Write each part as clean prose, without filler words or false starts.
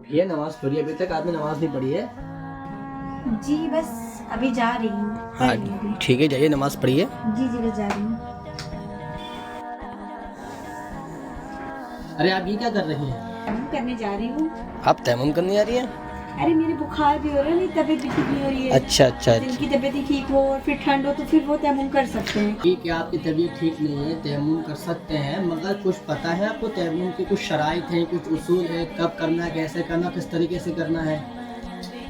ये नमाज पढ़ी, अभी तक आपने नमाज नहीं पढ़ी है? जी बस अभी जा रही हूँ। हाँ ठीक है, जाइए नमाज पढ़िए। जी जी बस जा रही हूँ। अरे आप ये क्या कर रही हैं? तैमूम करने जा रही हूँ। आप तैमूम करने जा रही हैं? अरे मेरे बुखार भी हो रहा है, मेरी तबीयत भी ठीक नहीं हो रही है। अच्छा अच्छा जिनकी तबीयत ही ठीक हो और फिर ठंड हो तो फिर वो तैमूम कर सकते हैं। ठीक है, आपकी तबीयत ठीक नहीं है, तैमूम कर सकते हैं, मगर कुछ पता है आपको तैमूम की कुछ शराइत हैं, कुछ उसूल है, कब करना, कैसे करना, किस तरीके से करना है।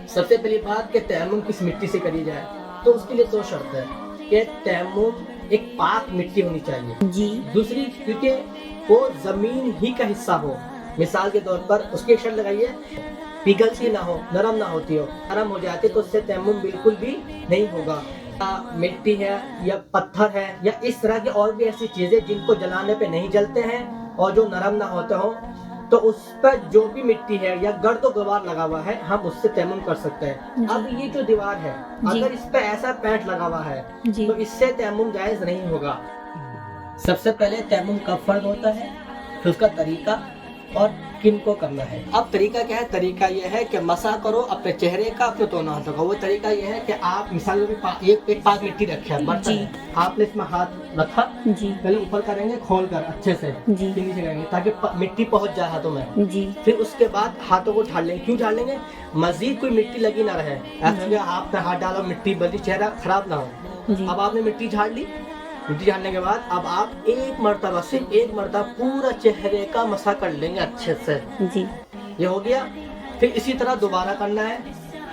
सबसे पहली बात कि तैमूम किस मिट्टी से करी जाए, तो उसके लिए 2 शर्त है कि तैमूम एक पाक मिट्टी होनी चाहिए जी। दूसरी क्योंकि वो जमीन ही का हिस्सा हो। मिसाल के तौर पर उसकी एक शर्त लगाइए, पिघलती ना हो, नरम ना होती हो। नरम हो जाती तो उससे तैमूम बिल्कुल भी नहीं होगा। मिट्टी है या पत्थर है या इस तरह की और भी ऐसी चीजें जिनको जलाने पे नहीं जलते हैं और जो नरम ना होते हो, तो उस पर जो भी मिट्टी है या गर्द गवार लगा हुआ है, हम उससे तैमूम कर सकते हैं। अब ये जो दीवार है, अगर इस पे ऐसा पेंट लगा हुआ है तो इससे तैमूम जायज नहीं होगा। सबसे पहले तैमूम कब फर्ज होता है, फिर उसका तरीका और किन को करना है। अब तरीका क्या है? तरीका यह है कि मसा करो अपने चेहरे का, अपने दोनों हाथों का। वो तरीका यह है कि आप मिसाल के एक पाक मिट्टी रखे है, बर्तन है, आपने इसमें हाथ रखा जी। पहले ऊपर करेंगे खोल कर अच्छे से, जी। फिर नीचे करेंगे ताकि मिट्टी पहुंच जाए हाथों में। जी। फिर उसके बाद हाथों को झाड़ लेंगे। क्यों झाड़ लेंगे? मजीद कोई मिट्टी लगी ना रहे, ऐसे हाथ पे हाथ डालो मिट्टी बली, चेहरा खराब ना हो। अब आपने मिट्टी झाड़ ली, मिट्टी झाड़ने के बाद अब आप एक मरतबा, सिर्फ एक मरतबा पूरा चेहरे का मसा कर लेंगे अच्छे से। जी। ये हो गया। फिर इसी तरह दोबारा करना है,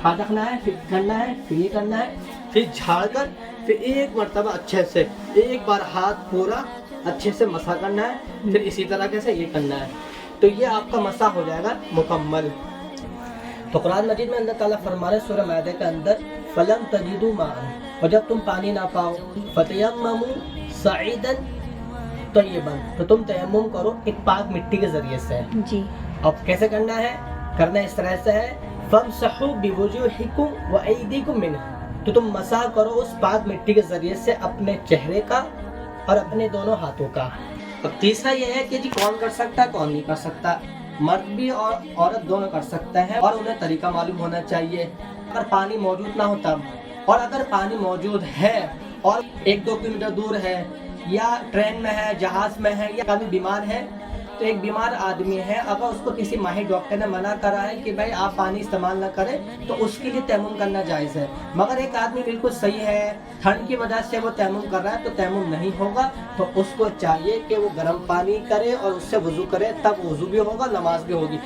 हाथ रखना है, फिर करना है, फिर ये करना है, फिर झाड़ कर फिर एक मरतबा अच्छे से एक बार हाथ पूरा अच्छे से मसा करना है, फिर इसी तरह से ये करना है। तो ये आपका मसा हो जाएगा मुकम्मल। तो कुरान मजीद में अल्लाह ताला फरमा रहे सूरह माइदा के अंदर, फलम तजिदू माअन, और जब तुम पानी ना पाओ, फतयम्ममू सईदन तय्यबन, तो तुम तयम्मुम करो एक पाक मिट्टी के जरिए से। जी। अब कैसे करना है? करना इस तरह से है, फमसहू बिवुजूहिकुम व अयदीकुम मिन्ह, तो तुम मसा करो उस पाक मिट्टी के जरिए से अपने चेहरे का और अपने दोनों हाथों का। अब तीसरा यह है कि जी कौन कर सकता है, कौन नहीं कर सकता। मर्द भी और औरत दोनों कर सकते हैं और उन्हें तरीका मालूम होना चाहिए। अगर पानी मौजूद ना हो तब, और अगर पानी मौजूद है और 1-2 किलोमीटर दूर है या ट्रेन में है, जहाज में है, या कभी बीमार है, तो एक बीमार आदमी है, अगर उसको किसी माहिर डॉक्टर ने मना करा है कि भाई आप पानी इस्तेमाल ना करें, तो उसके लिए तैमूम करना जायज़ है। मगर एक आदमी बिल्कुल सही है, ठंड की वजह से वो तैमूम कर रहा है, तो तैमूम नहीं होगा। तो उसको चाहिए कि वो गर्म पानी करे और उससे वुज़ू करे, तब वुज़ू भी होगा, नमाज भी होगी।